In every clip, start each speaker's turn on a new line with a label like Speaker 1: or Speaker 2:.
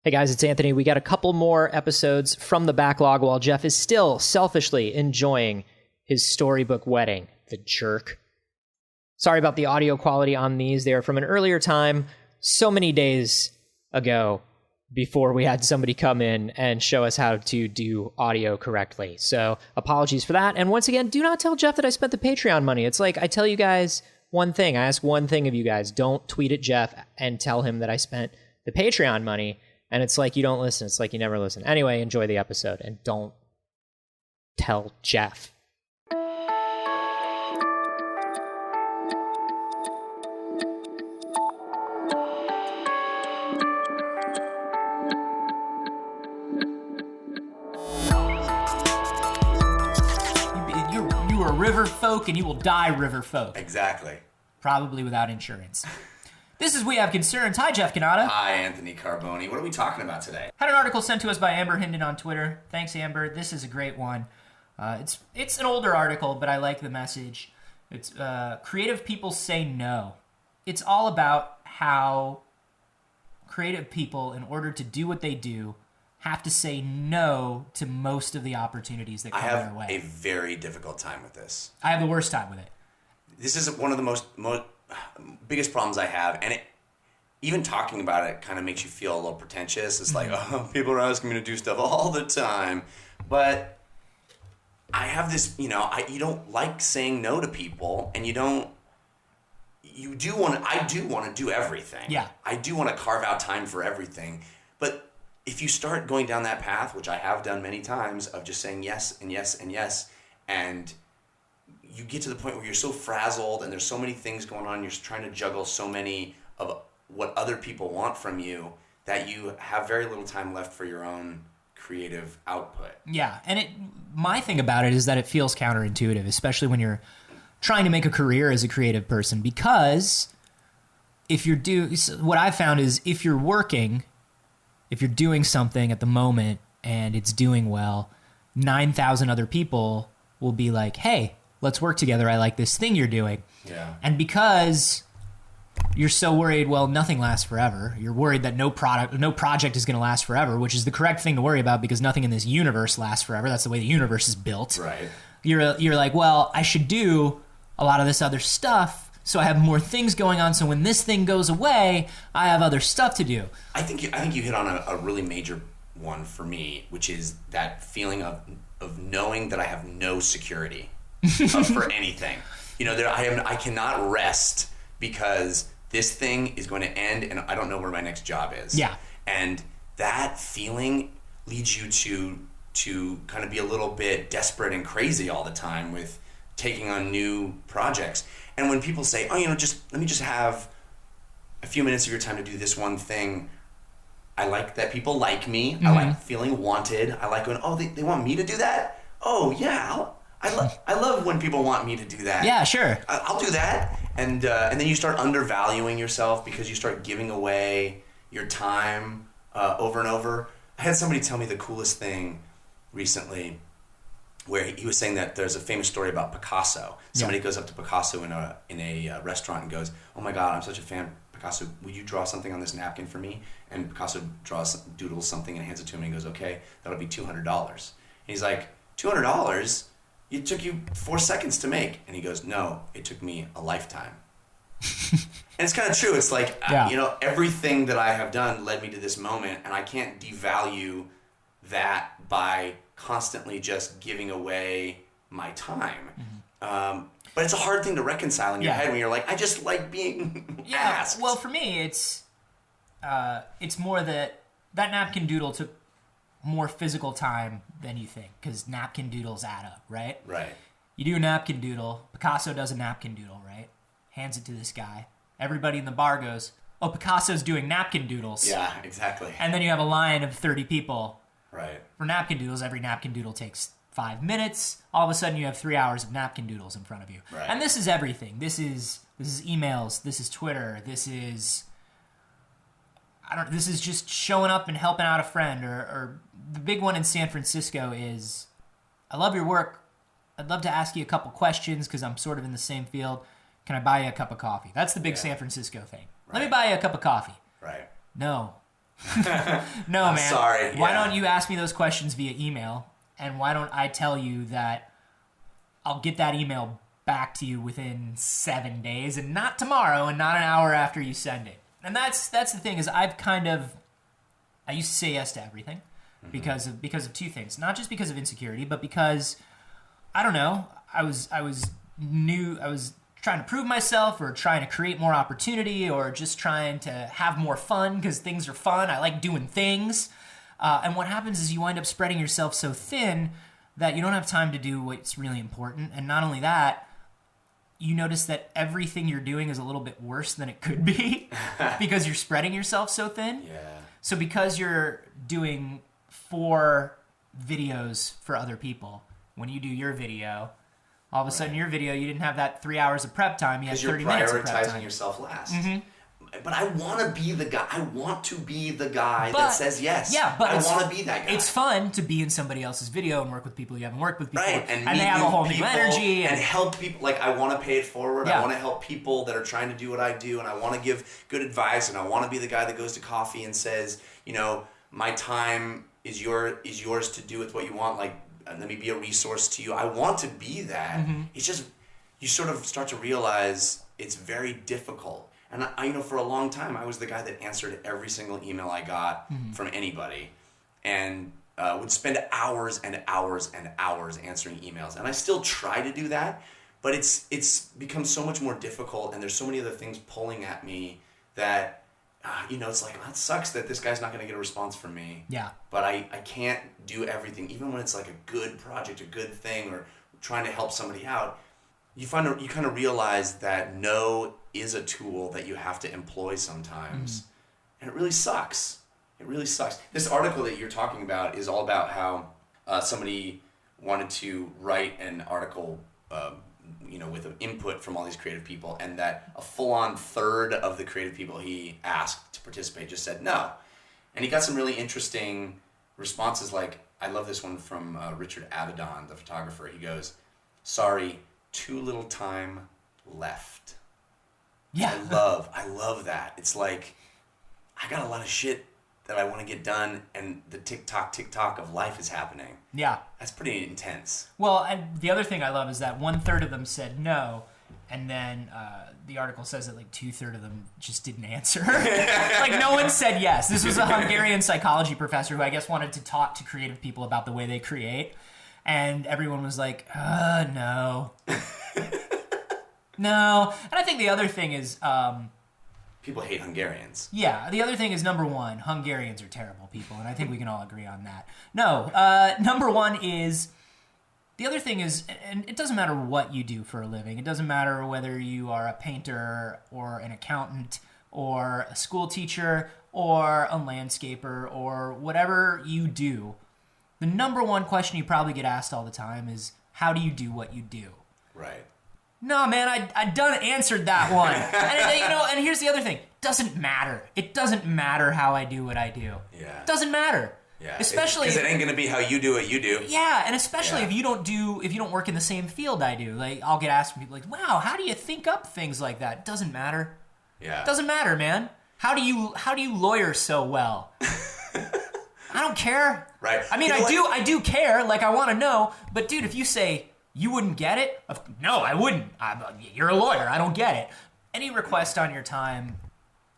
Speaker 1: Hey guys, it's Anthony. We got a couple more episodes from the backlog while Jeff is still selfishly enjoying his storybook wedding. The jerk. Sorry about the audio quality on these. They are from an earlier time, so many days ago, before we had somebody come in and show us how to do audio correctly. So apologies for that. And once again, do not tell Jeff that I spent the Patreon money. It's like I tell you guys one thing. I ask one thing of you guys. Don't tweet at Jeff and tell him that I spent the Patreon money. And it's like you don't listen. It's like you never listen. Anyway, enjoy the episode and don't tell Jeff.
Speaker 2: You are river folk and you will die river folk.
Speaker 3: Exactly.
Speaker 2: Probably without insurance. This is We Have Concerns. Hi, Jeff Canada.
Speaker 3: Hi, Anthony Carboni. What are we talking about today?
Speaker 2: Had an article sent to us by Amber Hinden on Twitter. Thanks, Amber. This is a great one. It's an older article, but I like the message. It's creative people say no. It's all about how creative people, in order to do what they do, have to say no to most of the opportunities that come their way.
Speaker 3: I have a very difficult time with this.
Speaker 2: I have the worst time with it.
Speaker 3: This is one of the biggest problems I have, and even talking about it kind of makes you feel a little pretentious. It's like, oh, people are asking me to do stuff all the time, but I have this, you don't like saying no to people, and I do want to do everything.
Speaker 2: Yeah.
Speaker 3: I do want to carve out time for everything, but if you start going down that path, which I have done many times, of just saying yes and yes and yes, and you get to the point where you're so frazzled and there's so many things going on, you're trying to juggle so many of what other people want from you that you have very little time left for your own creative output.
Speaker 2: Yeah, and my thing about it is that it feels counterintuitive, especially when you're trying to make a career as a creative person, because what I've found is if you're doing something at the moment and it's doing well, 9,000 other people will be like, hey, let's work together. I like this thing you're doing.
Speaker 3: Yeah.
Speaker 2: And because you're so worried, well, nothing lasts forever. You're worried that no project is going to last forever, which is the correct thing to worry about because nothing in this universe lasts forever. That's the way the universe is built.
Speaker 3: Right.
Speaker 2: You're like, well, I should do a lot of this other stuff so I have more things going on. So when this thing goes away, I have other stuff to do. I think
Speaker 3: you hit on a really major one for me, which is that feeling of knowing that I have no security for anything. I cannot rest because this thing is going to end and I don't know where my next job is.
Speaker 2: Yeah.
Speaker 3: And that feeling leads you to kind of be a little bit desperate and crazy all the time with taking on new projects. And when people say, oh, let me just have a few minutes of your time to do this one thing, I like that people like me. Mm-hmm. I like feeling wanted. I like going, oh, they want me to do that? Oh, yeah, I love when people want me to do that.
Speaker 2: Yeah, sure.
Speaker 3: I'll do that. And then you start undervaluing yourself because you start giving away your time over and over. I had somebody tell me the coolest thing recently where he was saying that there's a famous story about Picasso. Somebody goes up to Picasso in a restaurant and goes, oh my God, I'm such a fan of Picasso. Would you draw something on this napkin for me? And Picasso doodles something and hands it to him and he goes, okay, that'll be $200. And he's like, $200? It took you 4 seconds to make. And he goes, no, it took me a lifetime. And it's kind of true. It's like, everything that I have done led me to this moment, and I can't devalue that by constantly just giving away my time. Mm-hmm. But it's a hard thing to reconcile in your head when you're like, I just like being asked.
Speaker 2: Well, for me, it's more that napkin doodle took more physical time than you think, because napkin doodles add up, right?
Speaker 3: Right.
Speaker 2: You do a napkin doodle. Picasso does a napkin doodle, right? Hands it to this guy. Everybody in the bar goes, oh, Picasso's doing napkin doodles.
Speaker 3: Yeah, exactly.
Speaker 2: And then you have a line of 30 people.
Speaker 3: Right.
Speaker 2: For napkin doodles, every napkin doodle takes 5 minutes. All of a sudden, you have 3 hours of napkin doodles in front of you.
Speaker 3: Right.
Speaker 2: And this is everything. This is emails. This is Twitter. This is just showing up and helping out a friend. Or the big one in San Francisco is, I love your work. I'd love to ask you a couple questions because I'm sort of in the same field. Can I buy you a cup of coffee? That's the big San Francisco thing. Right. Let me buy you a cup of coffee.
Speaker 3: Right.
Speaker 2: No. No, man.
Speaker 3: Sorry.
Speaker 2: Why
Speaker 3: Yeah.
Speaker 2: don't you ask me those questions via email? And why don't I tell you that I'll get that email back to you within 7 days, and not tomorrow, and not an hour after you send it. And that's the thing is I used to say yes to everything because of two things. Not just because of insecurity, but because I don't know, I was trying to prove myself, or trying to create more opportunity, or just trying to have more fun because things are fun. I like doing things. And what happens is you wind up spreading yourself so thin that you don't have time to do what's really important. And not only that, you notice that everything you're doing is a little bit worse than it could be because you're spreading yourself so thin.
Speaker 3: Yeah.
Speaker 2: So because you're doing 4 videos for other people, when you do your video, all of a sudden your video, you didn't have that 3 hours of prep time. You had 30 minutes of prep time.
Speaker 3: Because you're prioritizing yourself last. But I want to be the guy. I want to be the guy that says yes.
Speaker 2: Yeah, but
Speaker 3: I want to be that guy.
Speaker 2: It's fun to be in somebody else's video and work with people you haven't worked with before.
Speaker 3: Right,
Speaker 2: and they have a whole new energy.
Speaker 3: And help people. Like, I want to pay it forward.
Speaker 2: Yeah.
Speaker 3: I want to help people that are trying to do what I do. And I want to give good advice. And I want to be the guy that goes to coffee and says, my time is yours to do with what you want. Like, let me be a resource to you. I want to be that. It's just, you sort of start to realize it's very difficult. And I for a long time, I was the guy that answered every single email I got from anybody, and would spend hours and hours and hours answering emails. And I still try to do that, but it's become so much more difficult, and there's so many other things pulling at me that, it's like, that sucks that this guy's not going to get a response from me.
Speaker 2: Yeah.
Speaker 3: But I can't do everything, even when it's like a good project, a good thing, or trying to help somebody out. You kind of realize that no is a tool that you have to employ sometimes. And it really sucks. It really sucks. This article that you're talking about is all about how somebody wanted to write an article, with an input from all these creative people, and that a full-on third of the creative people he asked to participate just said no. And he got some really interesting responses. Like, I love this one from Richard Avedon, the photographer. He goes, "Sorry, too little time left."
Speaker 2: Yeah.
Speaker 3: I love that. It's like, I got a lot of shit that I want to get done, and the tick-tock of life is happening.
Speaker 2: Yeah.
Speaker 3: That's pretty intense.
Speaker 2: Well, and the other thing I love is that 1/3 of them said no, and then the article says that like 2/3 of them just didn't answer. Like, no one said yes. This was a Hungarian psychology professor who I guess wanted to talk to creative people about the way they create, and everyone was like, no. No. And I think the other thing is...
Speaker 3: people hate Hungarians.
Speaker 2: Yeah, the other thing is, number one, Hungarians are terrible people, and I think we can all agree on that. No, number one is... The other thing is, and it doesn't matter what you do for a living. It doesn't matter whether you are a painter or an accountant or a school teacher or a landscaper or whatever you do. The number one question you probably get asked all the time is, how do you do what you do?
Speaker 3: Right.
Speaker 2: No, man, I done answered that one. And here's the other thing. Doesn't matter. It doesn't matter how I do what I do.
Speaker 3: Yeah.
Speaker 2: It doesn't matter.
Speaker 3: Yeah.
Speaker 2: Especially
Speaker 3: because it ain't gonna be how you do what you do.
Speaker 2: Yeah, and especially if you don't work in the same field I do. Like, I'll get asked from people like, "Wow, how do you think up things like that?" It doesn't matter.
Speaker 3: Yeah.
Speaker 2: It doesn't matter, man. How do you lawyer so well? I don't care.
Speaker 3: Right.
Speaker 2: I mean, I do care. Like, I want to know. But dude, if you say you wouldn't get it, no, I wouldn't. You're a lawyer. I don't get it. Any request on your time.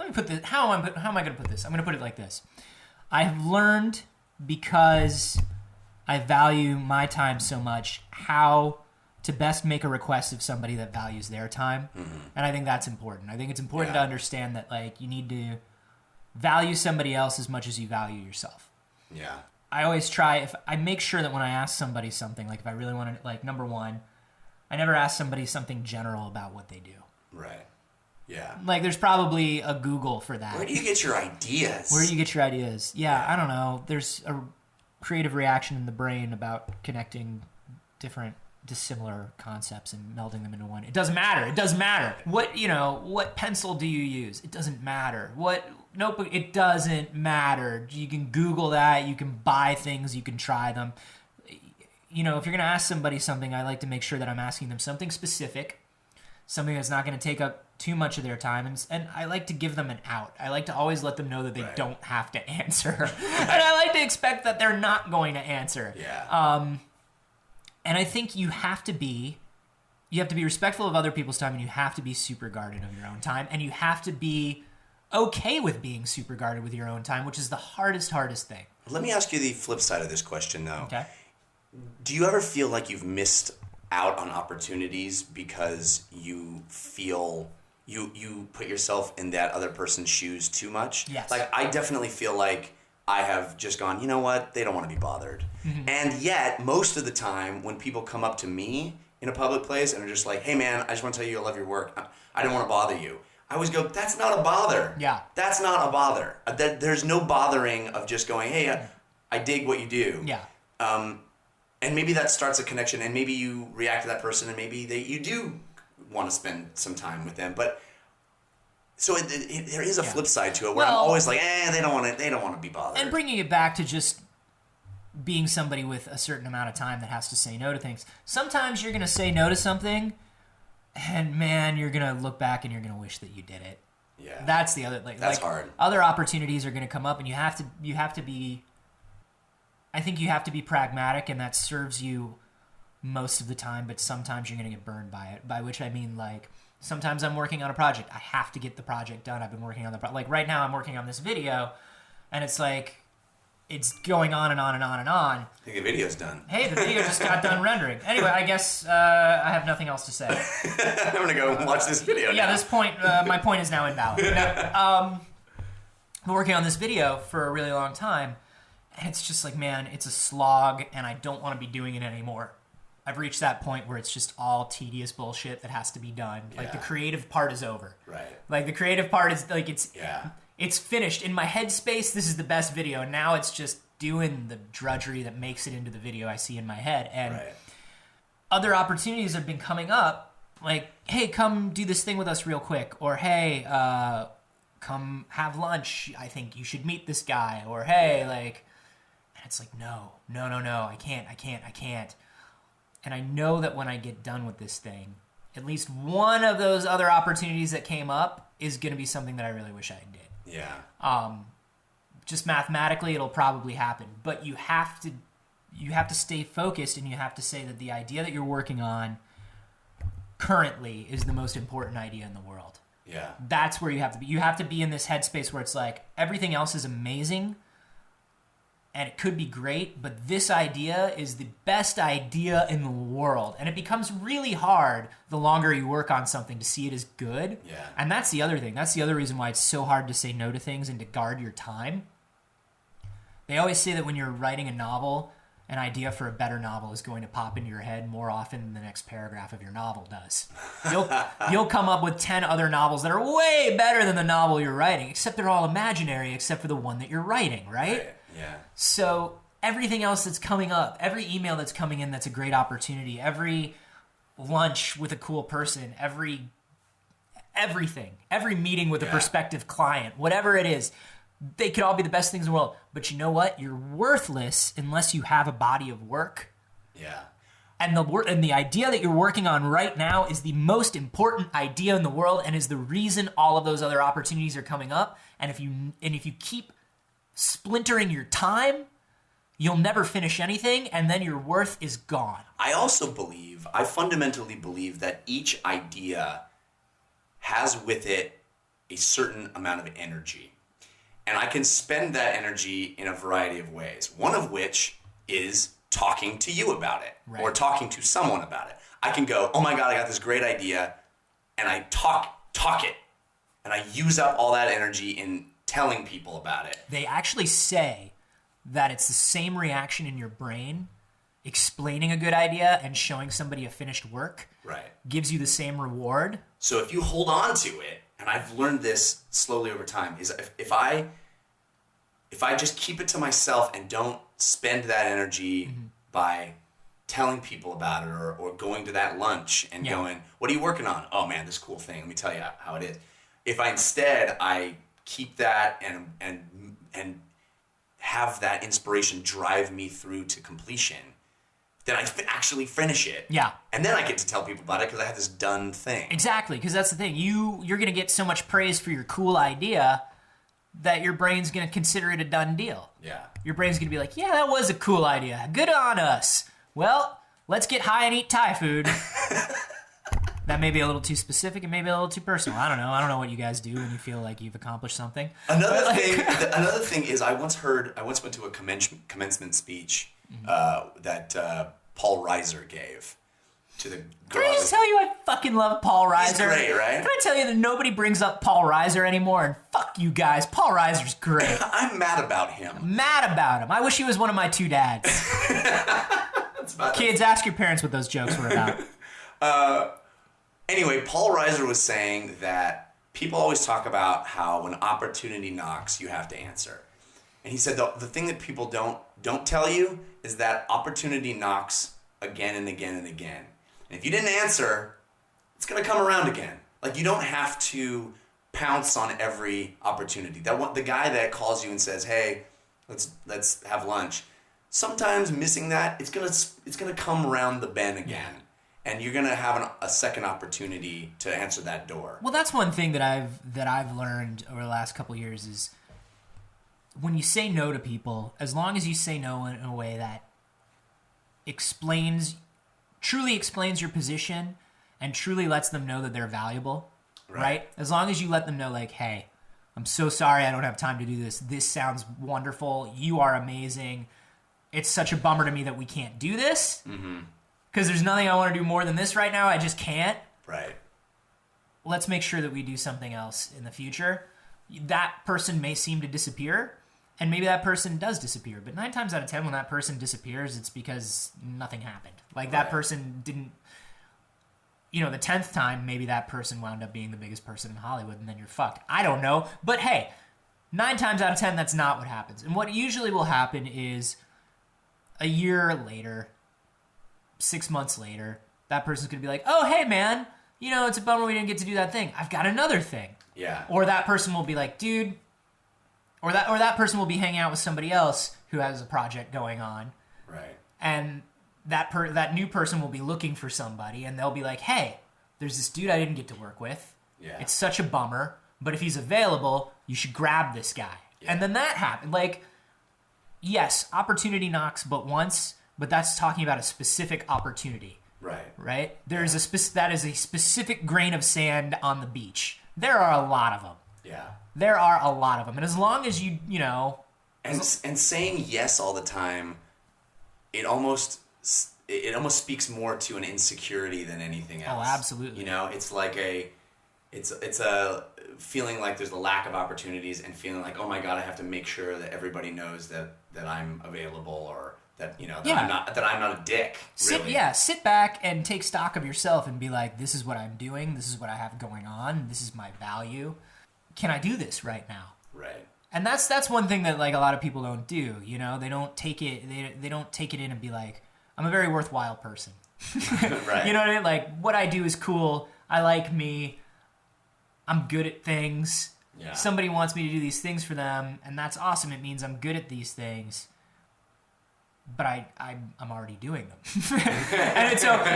Speaker 2: Let me put this. How am I going to put this? I'm going to put it like this. I have learned, because I value my time so much, how to best make a request of somebody that values their time. Mm-hmm. And I think that's important. I think it's important to understand that, like, you need to value somebody else as much as you value yourself.
Speaker 3: Yeah.
Speaker 2: I always try, I make sure that when I ask somebody something, like if I really want to, like, number one, I never ask somebody something general about what they do.
Speaker 3: Right. Yeah.
Speaker 2: Like, there's probably a Google for that.
Speaker 3: Where do you get your ideas?
Speaker 2: Where do you get your ideas? Yeah, I don't know. There's a creative reaction in the brain about connecting different dissimilar concepts and melding them into one. It doesn't matter. It doesn't matter. What pencil do you use? It doesn't matter. What notebook? It doesn't matter. You can Google that. You can buy things. You can try them. If you're going to ask somebody something, I like to make sure that I'm asking them something specific something that's not going to take up too much of their time. And I like to give them an out. I like to always let them know that they don't have to answer. And I like to expect that they're not going to answer.
Speaker 3: Yeah.
Speaker 2: And I think you have to be respectful of other people's time, and you have to be super guarded of your own time, and you have to be okay with being super guarded with your own time, which is the hardest thing.
Speaker 3: Let me ask you the flip side of this question, though.
Speaker 2: Okay.
Speaker 3: Do you ever feel like you've missed out on opportunities because you feel you put yourself in that other person's shoes too much?
Speaker 2: Yes.
Speaker 3: Like, I definitely feel like I have just gone, you know what? They don't want to be bothered. Mm-hmm. And yet, most of the time, when people come up to me in a public place and are just like, hey, man, I just want to tell you I love your work. I didn't want to bother you. I always go, that's not a bother.
Speaker 2: Yeah.
Speaker 3: That's not a bother. There's no bothering of just going, hey, I dig what you do.
Speaker 2: Yeah.
Speaker 3: And maybe that starts a connection, and maybe you react to that person, and maybe you do want to spend some time with them. But so there is a flip side to it where I'm always like, they don't want to be bothered.
Speaker 2: And bringing it back to just being somebody with a certain amount of time that has to say no to things. Sometimes you're going to say no to something, and man, you're going to look back and you're going to wish that you did it.
Speaker 3: Yeah.
Speaker 2: That's the other
Speaker 3: that's hard.
Speaker 2: Other opportunities are going to come up, and you have to be I think you have to be pragmatic, and that serves you most of the time, but sometimes you're going to get burned by it, by which I mean, like, sometimes I'm working on a project. I have to get the project done. I've been working on the project. Like, right now I'm working on this video, and it's like, it's going on and on and on and on.
Speaker 3: I think the video's done.
Speaker 2: Hey, the video just got done rendering. Anyway, I guess I have nothing else to say.
Speaker 3: I'm going to go watch this video now.
Speaker 2: Yeah, this point, my point is now invalid. I've been working on this video for a really long time, and it's just like, man, it's a slog, and I don't want to be doing it anymore. I've reached that point where it's just all tedious bullshit that has to be done. Yeah. Like, the creative part is over.
Speaker 3: Right.
Speaker 2: Like, the creative part is, like, it's finished. In my headspace, this is the best video. Now it's just doing the drudgery that makes it into the video I see in my head. And other opportunities have been coming up, like, hey, come do this thing with us real quick. Or, hey, come have lunch. I think you should meet this guy. Or, hey, like... And it's like, no, I can't. And I know that when I get done with this thing, at least one of those other opportunities that came up is going to be something that I really wish I did.
Speaker 3: Yeah.
Speaker 2: Just mathematically, it'll probably happen. But you have to stay focused, and you have to say that the idea that you're working on currently is the most important idea in the world.
Speaker 3: Yeah.
Speaker 2: That's where you have to be. You have to be in this headspace where it's like, everything else is amazing, and it could be great, but this idea is the best idea in the world. And it becomes really hard the longer you work on something to see it as good.
Speaker 3: Yeah.
Speaker 2: And that's the other thing. That's the other reason why it's so hard to say no to things and to guard your time. They always say that when you're writing a novel, an idea for a better novel is going to pop into your head more often than the next paragraph of your novel does. You'll come up with 10 other novels that are way better than the novel you're writing, except they're all imaginary, except for the one that you're writing, right?
Speaker 3: Yeah.
Speaker 2: So everything else that's coming up, every email that's coming in that's a great opportunity, every lunch with a cool person, everything, every meeting with a prospective client, whatever it is, they could all be the best things in the world. But you know what? You're worthless unless you have a body of work.
Speaker 3: Yeah.
Speaker 2: And the idea that you're working on right now is the most important idea in the world, and is the reason all of those other opportunities are coming up. And if you keep splintering your time, you'll never finish anything, and then your worth is gone.
Speaker 3: I fundamentally believe that each idea has with it a certain amount of energy. And I can spend that energy in a variety of ways. One of which is talking to you about it, or talking to someone about it. I can go, oh my God, I got this great idea, and I talk it, and I use up all that energy in telling people about it.
Speaker 2: They actually say that it's the same reaction in your brain. Explaining a good idea and showing somebody a finished work gives you the same reward.
Speaker 3: So if you hold on to it, and I've learned this slowly over time, is if I just keep it to myself and don't spend that energy by telling people about it, or going to that lunch and going, what are you working on? Oh man, this cool thing. Let me tell you how it is. If I keep that and have that inspiration drive me through to completion, then I actually finish it.
Speaker 2: Yeah.
Speaker 3: And then I get to tell people about it because I have this done thing.
Speaker 2: Exactly, because that's the thing. You're going to get so much praise for your cool idea that your brain's going to consider it a done deal.
Speaker 3: Yeah.
Speaker 2: Your brain's going to be like, yeah, that was a cool idea. Good on us. Well, let's get high and eat Thai food. That may be a little too specific and maybe a little too personal. I don't know. I don't know what you guys do when you feel like you've accomplished something.
Speaker 3: Another thing is I once went to a commencement speech that Paul Reiser gave to the girl.
Speaker 2: Can I just tell you I fucking love Paul Reiser?
Speaker 3: He's great, right?
Speaker 2: Can I tell you that nobody brings up Paul Reiser anymore? And fuck you guys. Paul Reiser's great.
Speaker 3: I'm mad about him.
Speaker 2: Mad about him. I wish he was one of my two dads. Kids, ask your parents what those jokes were about.
Speaker 3: Anyway, Paul Reiser was saying that people always talk about how when opportunity knocks, you have to answer. And he said the thing that people don't tell you is that opportunity knocks again and again and again. And if you didn't answer, it's going to come around again. Like, you don't have to pounce on every opportunity. The guy that calls you and says, "Hey, let's have lunch." Sometimes missing that, it's gonna come around the bend again. Yeah. And you're gonna have a second opportunity to answer that door.
Speaker 2: Well, that's one thing that I've learned over the last couple of years is when you say no to people, as long as you say no in a way that truly explains your position and truly lets them know that they're valuable, right? As long as you let them know, like, hey, I'm so sorry I don't have time to do this. This sounds wonderful. You are amazing. It's such a bummer to me that we can't do this. Mm-hmm. Because there's nothing I want to do more than this right now. I just can't.
Speaker 3: Right.
Speaker 2: Let's make sure that we do something else in the future. That person may seem to disappear, and maybe that person does disappear. But 9 times out of 10, when that person disappears, it's because nothing happened. Like, that person didn't... the 10th time, maybe that person wound up being the biggest person in Hollywood, and then you're fucked. I don't know. But hey, 9 times out of 10, that's not what happens. And what usually will happen is a year later... 6 months later, that person's going to be like, oh, hey, man, it's a bummer we didn't get to do that thing. I've got another thing.
Speaker 3: Yeah.
Speaker 2: Or that person will be like, dude, or that person will be hanging out with somebody else who has a project going on.
Speaker 3: Right.
Speaker 2: And that new person will be looking for somebody, and they'll be like, hey, there's this dude I didn't get to work with.
Speaker 3: Yeah.
Speaker 2: It's such a bummer, but if he's available, you should grab this guy. Yeah. And then that happened. Like, yes, opportunity knocks but once. But that's talking about a specific opportunity. Right? There's that is a specific grain of sand on the beach. There are a lot of them.
Speaker 3: Yeah.
Speaker 2: There are a lot of them. And as long as you
Speaker 3: and saying yes all the time, it almost speaks more to an insecurity than anything else.
Speaker 2: Oh, absolutely.
Speaker 3: It's like it's a feeling like there's a lack of opportunities and feeling like, oh my God, I have to make sure that everybody knows that I'm available or that I'm not a dick. Really.
Speaker 2: Sit back and take stock of yourself and be like, this is what I'm doing, this is what I have going on, this is my value. Can I do this right now?
Speaker 3: Right.
Speaker 2: And that's one thing that, like, a lot of people don't do. They don't take it. They don't take it in and be like, I'm a very worthwhile person.
Speaker 3: Right.
Speaker 2: You know what I mean? Like, what I do is cool. I like me. I'm good at things.
Speaker 3: Yeah.
Speaker 2: Somebody wants me to do these things for them, and that's awesome. It means I'm good at these things. But I'm already doing them. And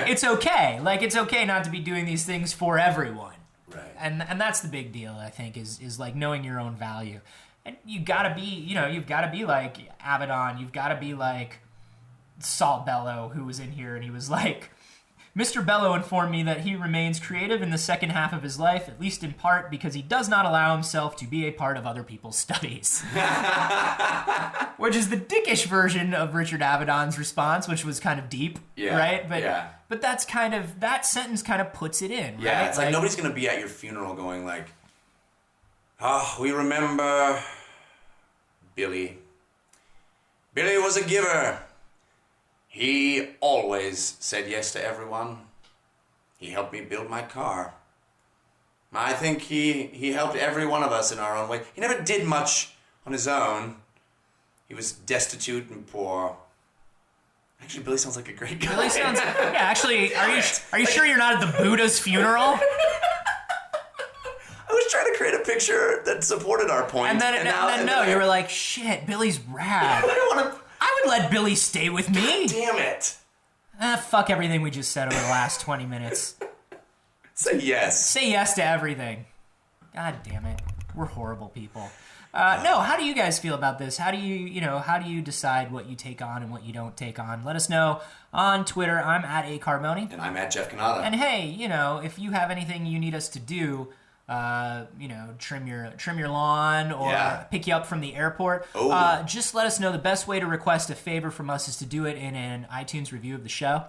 Speaker 2: it's okay. Like, it's okay not to be doing these things for everyone.
Speaker 3: Right.
Speaker 2: And that's the big deal, I think, is like knowing your own value. And you've got to be, you've got to be like Abaddon. You've got to be like Salt Bellow, who was in here, and he was like, Mr. Bellow informed me that he remains creative in the second half of his life, at least in part because he does not allow himself to be a part of other people's studies. Which is the dickish version of Richard Avedon's response, which was kind of deep, right? But that's kind of, that sentence kind of puts it in,
Speaker 3: yeah,
Speaker 2: right?
Speaker 3: It's like nobody's going to be at your funeral going like, we remember Billy. Billy was a giver. He always said yes to everyone. He helped me build my car. I think he helped every one of us in our own way. He never did much on his own. He was destitute and poor. Actually, Billy sounds like a great guy.
Speaker 2: Billy sounds... Yeah, actually, are you sure you're not at the Buddha's funeral?
Speaker 3: I was trying to create a picture that supported our point.
Speaker 2: And then you were like, shit, Billy's rad. I would let Billy stay with me.
Speaker 3: God damn it.
Speaker 2: Fuck everything we just said over the last 20 minutes.
Speaker 3: Say yes.
Speaker 2: Say yes to everything. God damn it. We're horrible people. No, how do you guys feel about this? How do you decide what you take on and what you don't take on? Let us know on Twitter. I'm at @Carboni.
Speaker 3: And I'm at Jeff Canada.
Speaker 2: And hey, if you have anything you need us to do, trim your lawn or pick you up from the airport, just let us know. The best way to request a favor from us is to do it in an iTunes review of the show.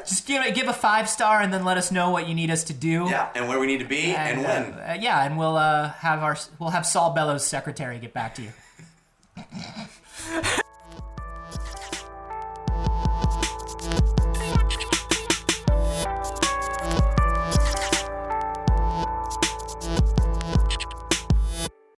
Speaker 2: Just give a 5-star and then let us know what you need us to do.
Speaker 3: Yeah, and where we need to be and when.
Speaker 2: And we'll have Saul Bellows' secretary get back to you.